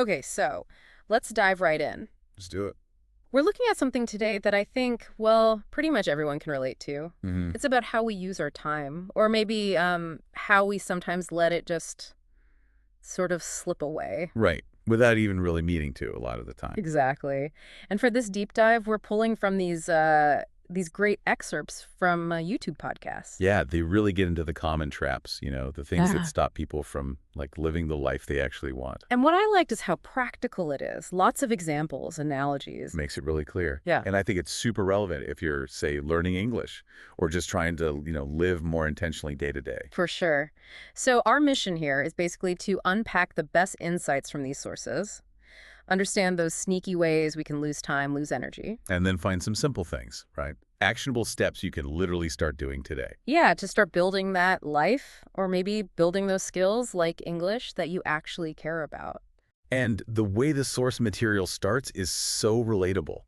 Okay, so let's dive right in. Let's do it. We're looking at something today that I think, well, pretty much everyone can relate to. Hmm. It's about how we use our time, or maybe how we sometimes let it just sort of slip away. Right. Without even really meaning to a lot of the time. Exactly. And for this deep dive, we're pulling from these great excerpts from YouTube podcasts. Yeah, they really get into the common traps, the things that stop people from living the life they actually want. And what I liked is how practical it is. Lots of examples, analogies. Makes it really clear. Yeah. And I think it's super relevant if you're, say, learning English or just trying to, live more intentionally day to day. For sure. So our mission here is basically to unpack the best insights from these sources, understand those sneaky ways we can lose time, lose energy. And then find some simple things, right? Actionable steps you can literally start doing today. Yeah, to start building that life, or maybe building those skills like English that you actually care about. And the way the source material starts is so relatable.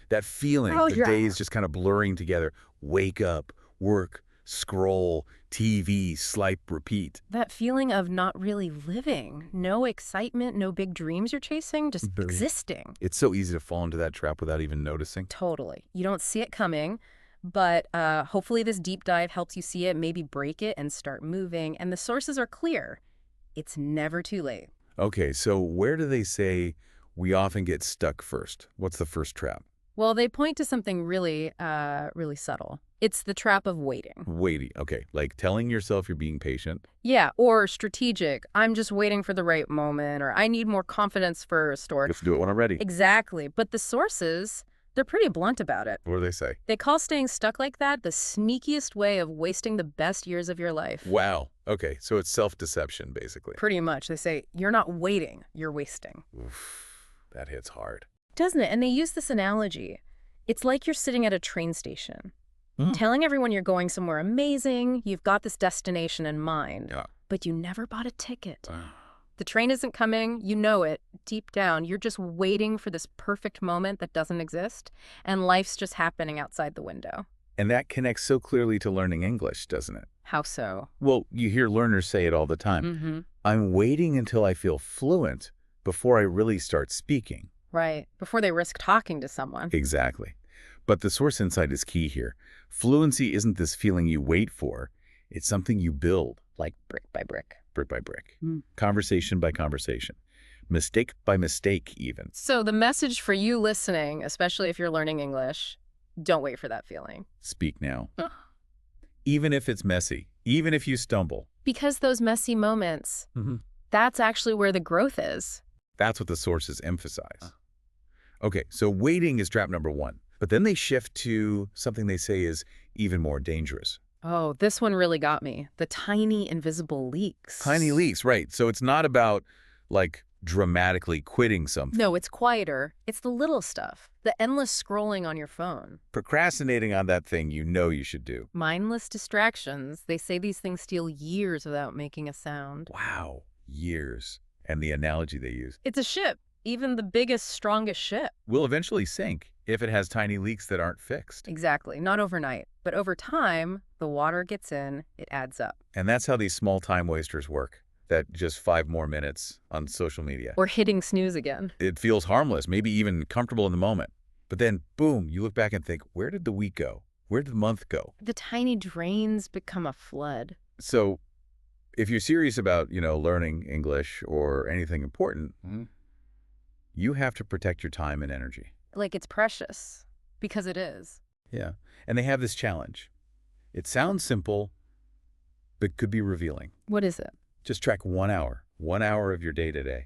That feeling, Oh, the yeah. days just kind of blurring together. Wake up, work, scroll, TV, swipe, repeat. That feeling of not really living. No excitement, no big dreams you're chasing, just Very. existing. It's so easy to fall into that trap without even noticing. Totally. You don't see it coming, but hopefully this deep dive helps you see it, maybe break it and start moving. And the sources are clear. It's never too late. Okay, so where do they say we often get stuck first? What's the first trap? Well, they point to something really, really subtle. It's the trap of waiting. Waiting. Okay, like telling yourself you're being patient. Yeah, or strategic. I'm just waiting for the right moment, or I need more confidence first, or... Let's do it when I'm ready. Exactly. But the sources, they're pretty blunt about it. What do they say? They call staying stuck like that the sneakiest way of wasting the best years of your life. Wow. Okay, so it's self-deception, basically. Pretty much. They say, you're not waiting, you're wasting. Oof, that hits hard. Doesn't it? And they use this analogy. It's like you're sitting at a train station, telling everyone you're going somewhere amazing, you've got this destination in mind, Yeah. but you never bought a ticket. The train isn't coming, you know it, deep down. You're just waiting for this perfect moment that doesn't exist, and life's just happening outside the window. And that connects so clearly to learning English, doesn't it? How so? Well, you hear learners say it all the time. Mm-hmm. I'm waiting until I feel fluent before I really start speaking. Right. Before they risk talking to someone. Exactly. But the source insight is key here. Fluency isn't this feeling you wait for. It's something you build. Like brick by brick. Brick by brick. Mm. Conversation by conversation. Mistake by mistake, even. So the message for you listening, especially if you're learning English, don't wait for that feeling. Speak now. Even if it's messy. Even if you stumble. Because those messy moments, that's actually where the growth is. That's what the sources emphasize. Okay, so waiting is trap number one. But then they shift to something they say is even more dangerous. Oh, this one really got me. The tiny invisible leaks. Tiny leaks, right. So it's not about, dramatically quitting something. No, it's quieter. It's the little stuff. The endless scrolling on your phone. Procrastinating on that thing you know you should do. Mindless distractions. They say these things steal years without making a sound. Wow, years. And the analogy they use. It's a ship. Even the biggest, strongest ship. Will eventually sink if it has tiny leaks that aren't fixed. Exactly. Not overnight. But over time, the water gets in, it adds up. And that's how these small time wasters work. That just 5 more minutes on social media. Or hitting snooze again. It feels harmless, maybe even comfortable in the moment. But then, boom, you look back and think, where did the week go? Where did the month go? The tiny drains become a flood. So if you're serious about, learning English or anything important, you have to protect your time and energy. Like it's precious. Because it is. Yeah. And they have this challenge. It sounds simple, but could be revealing. What is it? Just track 1 hour of your day to day.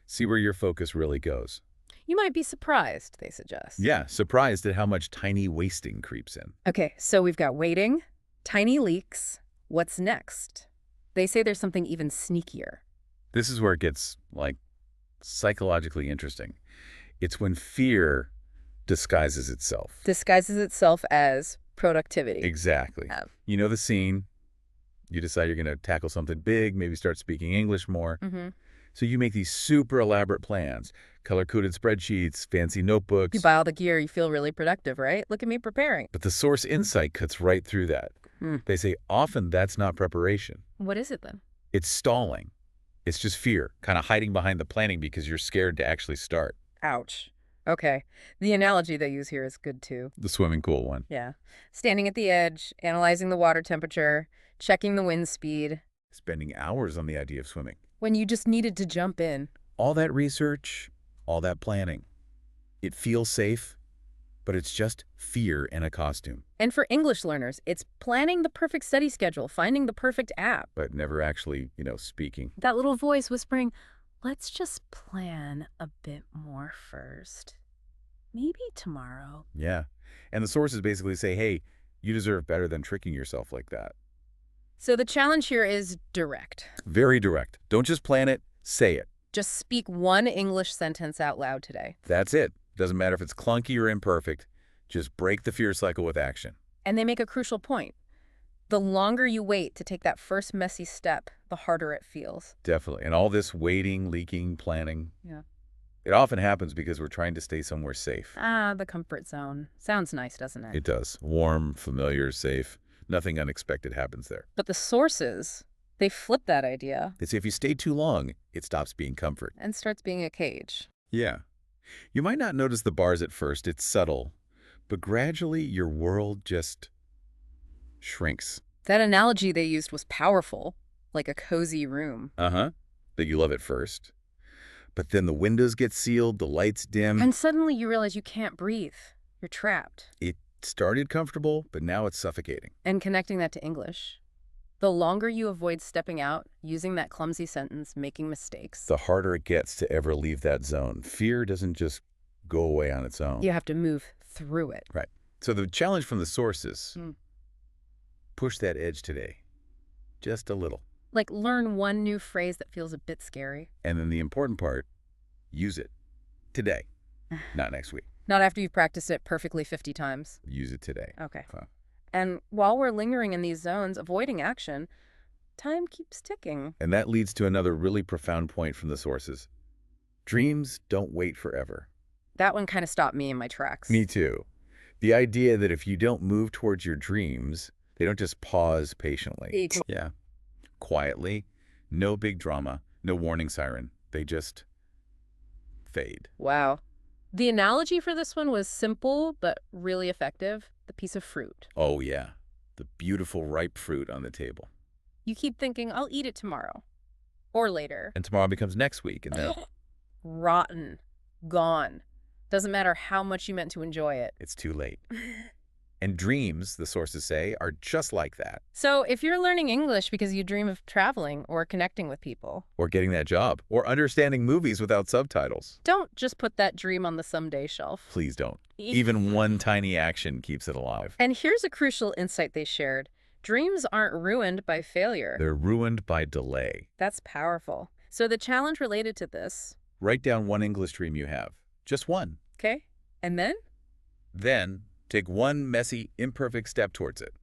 See where your focus really goes. You might be surprised, they suggest. Yeah, surprised at how much tiny wasting creeps in. Okay, so we've got waiting, tiny leaks. What's next? They say there's something even sneakier. This is where it gets, psychologically interesting. It's when fear disguises itself. Disguises itself as productivity. Exactly. You know the scene. You decide you're going to tackle something big, maybe start speaking English more. So you make these super elaborate plans, color-coded spreadsheets, fancy notebooks. You buy all the gear, you feel really productive, right? Look at me preparing. But the source insight cuts right through that. They say often that's not preparation. What is it then? It's stalling. It's just fear, kind of hiding behind the planning because you're scared to actually start. Ouch. Okay. The analogy they use here is good too. The swimming pool one. Yeah. Standing at the edge, analyzing the water temperature, checking the wind speed. Spending hours on the idea of swimming. When you just needed to jump in. All that research, all that planning. It feels safe, but it's just fear in a costume. And for English learners, it's planning the perfect study schedule, finding the perfect app. But never actually, speaking. That little voice whispering, let's just plan a bit more first. Maybe tomorrow. Yeah. And the sources basically say, hey, you deserve better than tricking yourself like that. So the challenge here is direct. Very direct. Don't just plan it, say it. Just speak one English sentence out loud today. That's it. Doesn't matter if it's clunky or imperfect. Just break the fear cycle with action. And they make a crucial point. The longer you wait to take that first messy step, the harder it feels. Definitely. And all this waiting, leaking, planning. Yeah. It often happens because we're trying to stay somewhere safe. The comfort zone. Sounds nice, doesn't it? It does. Warm, familiar, safe. Nothing unexpected happens there. But the sources, they flip that idea. They say if you stay too long, it stops being comfort. And starts being a cage. Yeah. You might not notice the bars at first. It's subtle. But gradually, your world just shrinks. That analogy they used was powerful, like a cozy room. Uh-huh. That you love at first. But then the windows get sealed, the lights dim. And suddenly you realize you can't breathe. You're trapped. It started comfortable, but now it's suffocating. And connecting that to English. The longer you avoid stepping out, using that clumsy sentence, making mistakes, The harder it gets to ever leave that zone. Fear doesn't just go away on its own. you have to move through it. Right. So the challenge from the sources, Mm. push that edge today. Just a little. Like learn one new phrase that feels a bit scary. And then the important part, use it today, not next week. Not after you've practiced it perfectly 50 times. Use it today. Okay. Fine. And while we're lingering in these zones, avoiding action, time keeps ticking. And that leads to another really profound point from the sources. Dreams don't wait forever. That one kind of stopped me in my tracks. Me too. The idea that if you don't move towards your dreams, they don't just pause patiently. Yeah. Quietly. No big drama. No warning siren. They just fade. Wow. The analogy for this one was simple, but really effective. The piece of fruit. Oh, yeah. The beautiful ripe fruit on the table. You keep thinking, I'll eat it tomorrow. Or later. And tomorrow becomes next week. And then Rotten. Gone. Doesn't matter how much you meant to enjoy it. it's too late. And dreams, the sources say, are just like that. So if you're learning English because you dream of traveling or connecting with people, Or getting that job. Or understanding movies without subtitles. don't just put that dream on the someday shelf. Please don't. Even one tiny action keeps it alive. And here's a crucial insight they shared. Dreams aren't ruined by failure. They're ruined by delay. That's powerful. So the challenge related to this, Write down one English dream you have. Just one. okay? And Then take one messy, imperfect step towards it.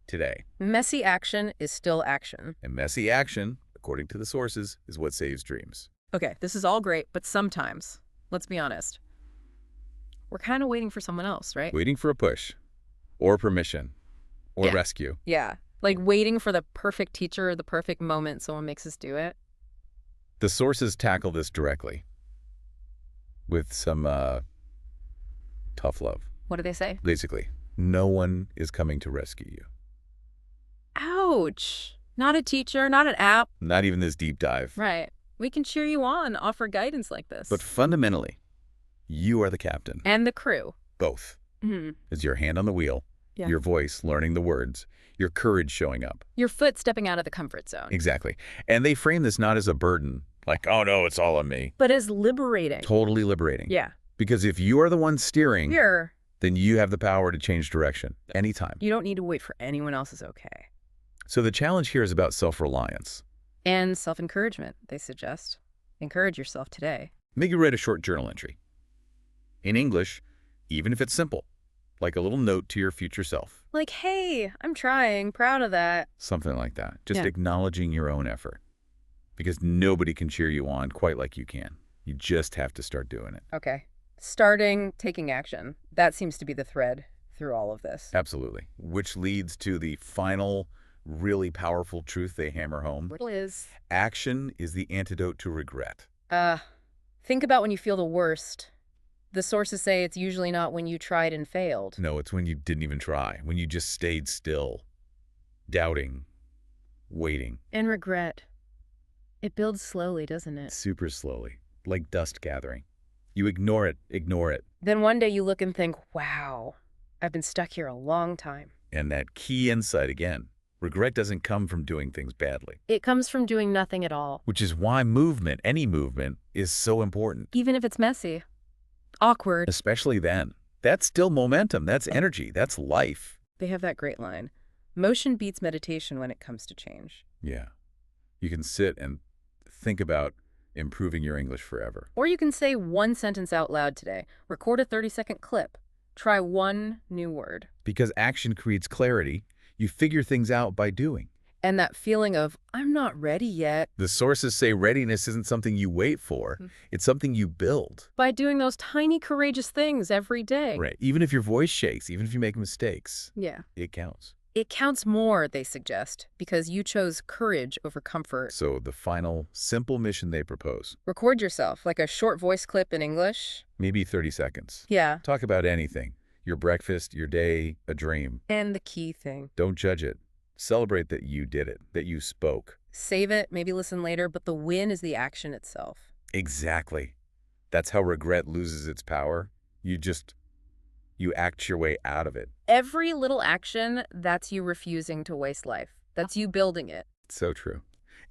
Today. messy action is still action. And messy action, according to the sources, is what saves dreams. Okay, this is all great, but sometimes, let's be honest, we're kind of waiting for someone else, right? Waiting for a push. Or permission. Or Yeah. rescue. Yeah, like waiting for the perfect teacher or the perfect moment someone makes us do it. The sources tackle this directly. With some tough love. What do they say? Basically, no one is coming to rescue you. Ouch. Not a teacher, not an app. Not even this deep dive. Right. We can cheer you on, offer guidance like this. But fundamentally, you are the captain. And the crew. Both. Mm-hmm. Is your hand on the wheel, Yeah. your voice learning the words, your courage showing up. Your foot stepping out of the comfort zone. Exactly. And they frame this not as a burden, like, oh no, it's all on me. But as liberating. Totally liberating. Yeah. Because if you are the one steering, Here, then you have the power to change direction anytime. you don't need to wait for anyone else's okay. So the challenge here is about self-reliance. And self-encouragement, they suggest. Encourage yourself today. Maybe write a short journal entry. In English, even if it's simple, like a little note to your future self. Like, hey, I'm trying, proud of that. Something like that. Just Yeah. acknowledging your own effort. Because nobody can cheer you on quite like you can. You just have to start doing it. Okay. Starting, taking action. That seems to be the thread through all of this. Absolutely. Which leads to the final really powerful truth they hammer home? What is? Action is the antidote to regret. Think about when you feel the worst. The sources say it's usually not when you tried and failed. No, it's when you didn't even try, when you just stayed still, doubting, waiting. And regret. It builds slowly, doesn't it? Super slowly, like dust gathering. You ignore it. Then one day you look and think, wow, I've been stuck here a long time. And that key insight again. Regret doesn't come from doing things badly. It comes from doing nothing at all. Which is why movement, any movement, is so important. Even if it's messy. Awkward. Especially then. That's still momentum. That's energy. That's life. They have that great line. Motion beats meditation when it comes to change. Yeah. You can sit and think about improving your English forever. Or you can say one sentence out loud today. Record a 30-second clip. Try one new word. Because action creates clarity. You figure things out by doing. And that feeling of, I'm not ready yet. The sources say readiness isn't something you wait for. It's something you build. By doing those tiny, courageous things every day. Right. Even if your voice shakes, even if you make mistakes. Yeah. It counts. It counts more, they suggest, because you chose courage over comfort. So the final, simple mission they propose. Record yourself, like a short voice clip in English. Maybe 30 seconds. Yeah. Talk about anything. Your breakfast, your day, a dream. And the key thing. Don't judge it. Celebrate that you did it, that you spoke. Save it, maybe listen later, but the win is the action itself. Exactly. That's how regret loses its power. You act your way out of it. Every little action, that's you refusing to waste life. That's you building it. So true.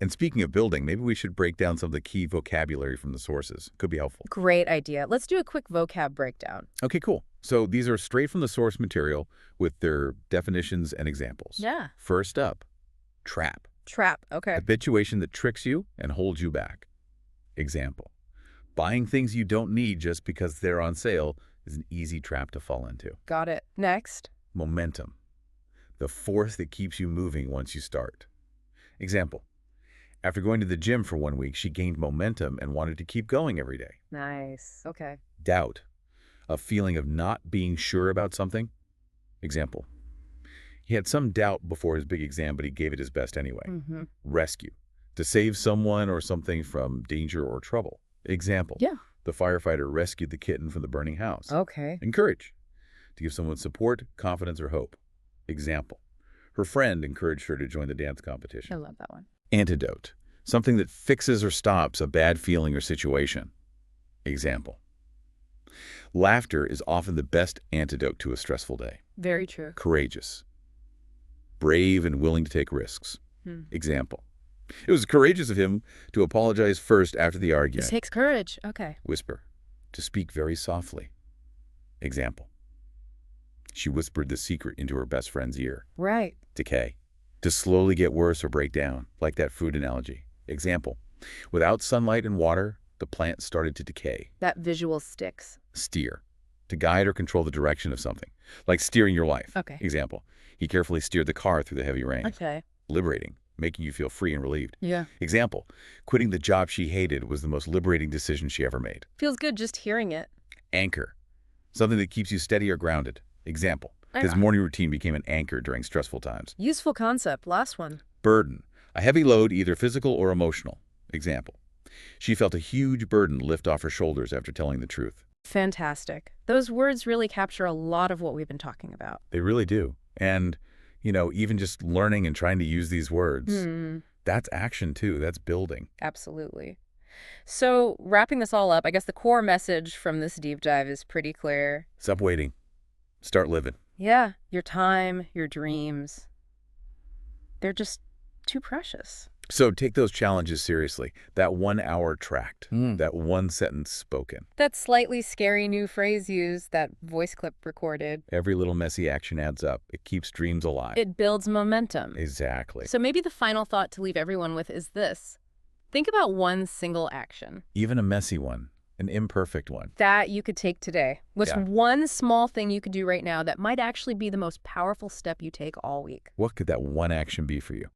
And speaking of building, maybe we should break down some of the key vocabulary from the sources. Could be helpful. Great idea. Let's do a quick vocab breakdown. Okay, cool. So these are straight from the source material with their definitions and examples. Yeah. First up, trap. Trap, okay. Habituation that tricks you and holds you back. Example, buying things you don't need just because they're on sale is an easy trap to fall into. Got it. Next. Momentum, the force that keeps you moving once you start. Example, after going to the gym for 1 week, she gained momentum and wanted to keep going every day. Nice. Okay. Doubt, a feeling of not being sure about something. Example, he had some doubt before his big exam, but he gave it his best anyway. Rescue, to save someone or something from danger or trouble. Example, Yeah. the firefighter rescued the kitten from the burning house. Okay. Encourage, to give someone support, confidence, or hope. Example, her friend encouraged her to join the dance competition. I love that one. Antidote, something that fixes or stops a bad feeling or situation. Example, laughter is often the best antidote to a stressful day. Very true. Courageous, brave and willing to take risks. Example, it was courageous of him to apologize first after the argument. This takes courage. Okay. Whisper, to speak very softly. Example, she whispered the secret into her best friend's ear. Right. Decay, to slowly get worse or break down, like that food analogy. Example, without sunlight and water, the plant started to decay. That visual sticks. Steer, to guide or control the direction of something, like steering your life. Okay. Example, he carefully steered the car through the heavy rain. Okay. Liberating, making you feel free and relieved. Yeah. Example, quitting the job she hated was the most liberating decision she ever made. Feels good just hearing it. Anchor, something that keeps you steady or grounded. Example, his morning routine became an anchor during stressful times. Useful concept. Last one. Burden, a heavy load, either physical or emotional. Example, she felt a huge burden lift off her shoulders after telling the truth. Fantastic. Those words really capture a lot of what we've been talking about. They really do. And, even just learning and trying to use these words, that's action too. That's building. Absolutely. So wrapping this all up, I guess the core message from this deep dive is pretty clear. Stop waiting. Start living. Yeah, your time, your dreams, they're just too precious. So take those challenges seriously. That 1 hour tracked, that one sentence spoken. That slightly scary new phrase used, that voice clip recorded. Every little messy action adds up. It keeps dreams alive. It builds momentum. Exactly. So maybe the final thought to leave everyone with is this. Think about one single action. Even a messy one, an imperfect one. That you could take today. What's one small thing you could do right now that might actually be the most powerful step you take all week? What could that one action be for you?